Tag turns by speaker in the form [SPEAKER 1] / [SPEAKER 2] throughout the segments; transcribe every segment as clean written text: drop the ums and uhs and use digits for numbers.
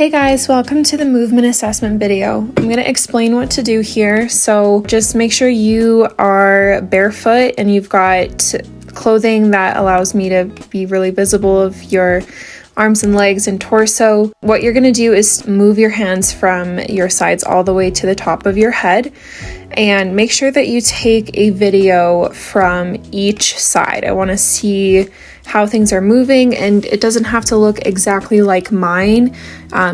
[SPEAKER 1] Hey guys, welcome to the movement assessment video. I'm going to explain what to do here. So just make sure you are barefoot and you've got clothing that allows me to be really visible of your arms and legs and torso. What you're going to do is move your hands from your sides all the way to the top of your head, and make sure that you take a video from each side. I want to see how things are moving, and it doesn't have to look exactly like mine.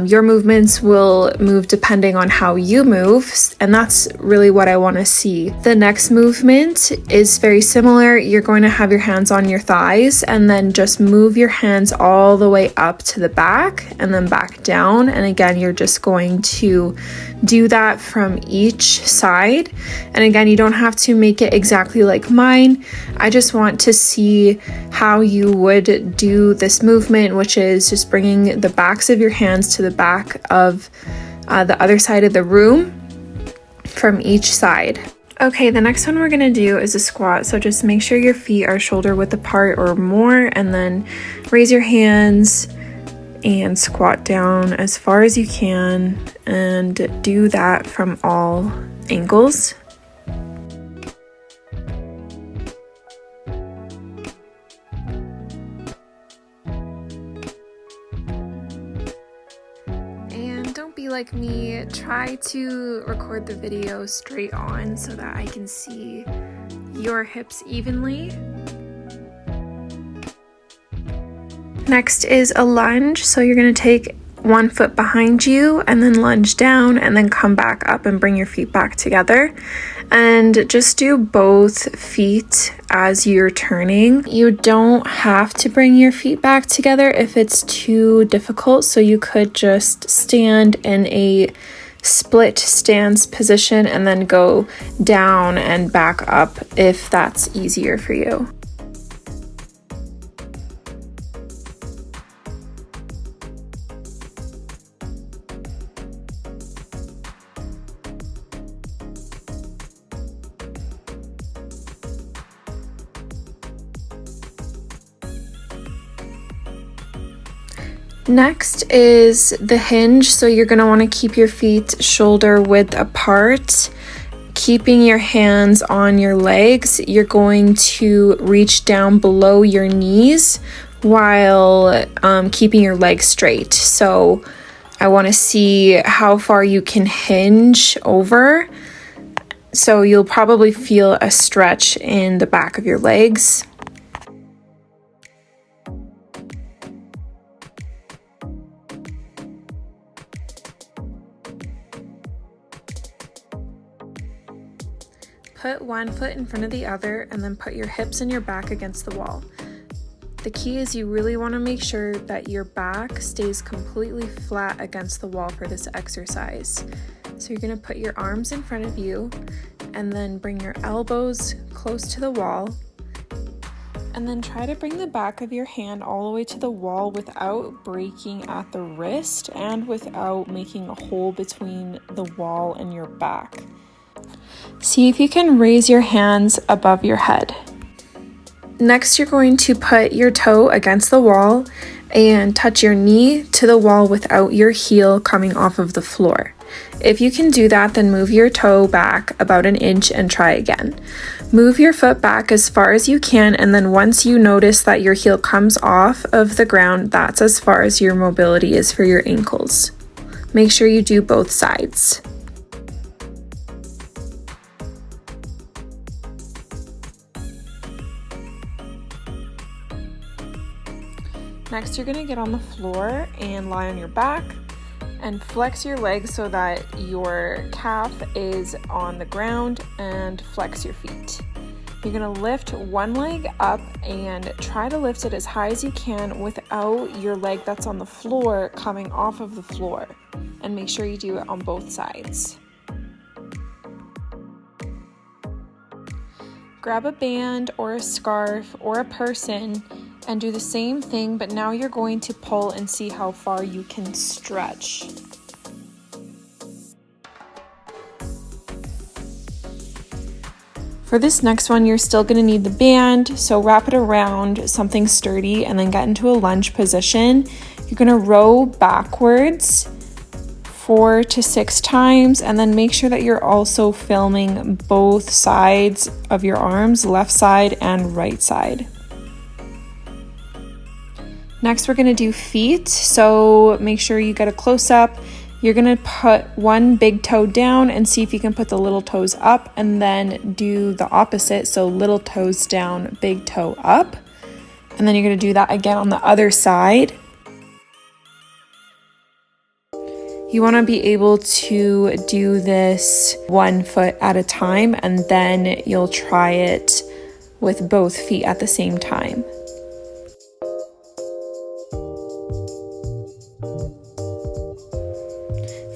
[SPEAKER 1] Your movements will move depending on how you move, and that's really what I want to see. The next movement is very similar. You're going to have your hands on your thighs and then just move your hands all the way up to the back and then back down. And again, you're just going to do that from each side. And again, you don't have to make it exactly like mine. I just want to see how you would do this movement, which is just bringing the backs of your hands to the back of the other side of the room from each side. Okay, the next one we're gonna do is a squat. So just make sure your feet are shoulder width apart or more, and then raise your hands and squat down as far as you can, and do that from all angles. Don't be like me, try to record the video straight on so that I can see your hips evenly. Next is a lunge. So you're going to take one foot behind you and then lunge down and then come back up and bring your feet back together. And just do both feet as you're turning. You don't have to bring your feet back together if it's too difficult. So you could just stand in a split stance position and then go down and back up if that's easier for you. Next is the hinge. So you're going to want to keep your feet shoulder width apart, keeping your hands on your legs. You're going to reach down below your knees while keeping your legs straight. So I want to see how far you can hinge over. So you'll probably feel a stretch in the back of your legs. Put one foot in front of the other and then put your hips and your back against the wall. The key is you really want to make sure that your back stays completely flat against the wall for this exercise. So you're going to put your arms in front of you and then bring your elbows close to the wall. And then try to bring the back of your hand all the way to the wall without breaking at the wrist and without making a hole between the wall and your back. See if you can raise your hands above your head. Next, you're going to put your toe against the wall and touch your knee to the wall without your heel coming off of the floor. If you can do that, then move your toe back about an inch and try again. Move your foot back as far as you can, and then once you notice that your heel comes off of the ground, that's as far as your mobility is for your ankles. Make sure you do both sides. Next, you're going to get on the floor and lie on your back and flex your legs so that your calf is on the ground, and flex your feet. You're going to lift one leg up and try to lift it as high as you can without your leg that's on the floor coming off of the floor, and make sure you do it on both sides. Grab a band or a scarf or a person and do the same thing, but now you're going to pull and see how far you can stretch. For this next one, you're still going to need the band, so wrap it around something sturdy and then get into a lunge position. You're going to row backwards 4 to 6 times, and then make sure that you're also filming both sides of your arms, left side and right side. Next, we're going to do feet, so make sure you get a close-up. You're going to put one big toe down and see if you can put the little toes up, and then do the opposite, so little toes down, big toe up. And then you're going to do that again on the other side. You want to be able to do this 1 foot at a time, and then you'll try it with both feet at the same time.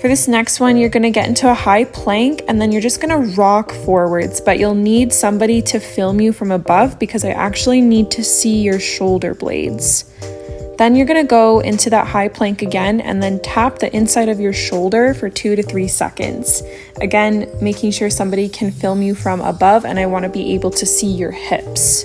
[SPEAKER 1] For this next one, you're going to get into a high plank, and then you're just going to rock forwards, but you'll need somebody to film you from above because I actually need to see your shoulder blades. Then you're going to go into that high plank again and then tap the inside of your shoulder for 2 to 3 seconds. Again, making sure somebody can film you from above, and I want to be able to see your hips.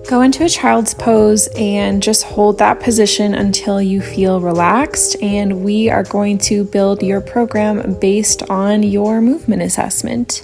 [SPEAKER 1] Go into a child's pose and just hold that position until you feel relaxed, and we are going to build your program based on your movement assessment.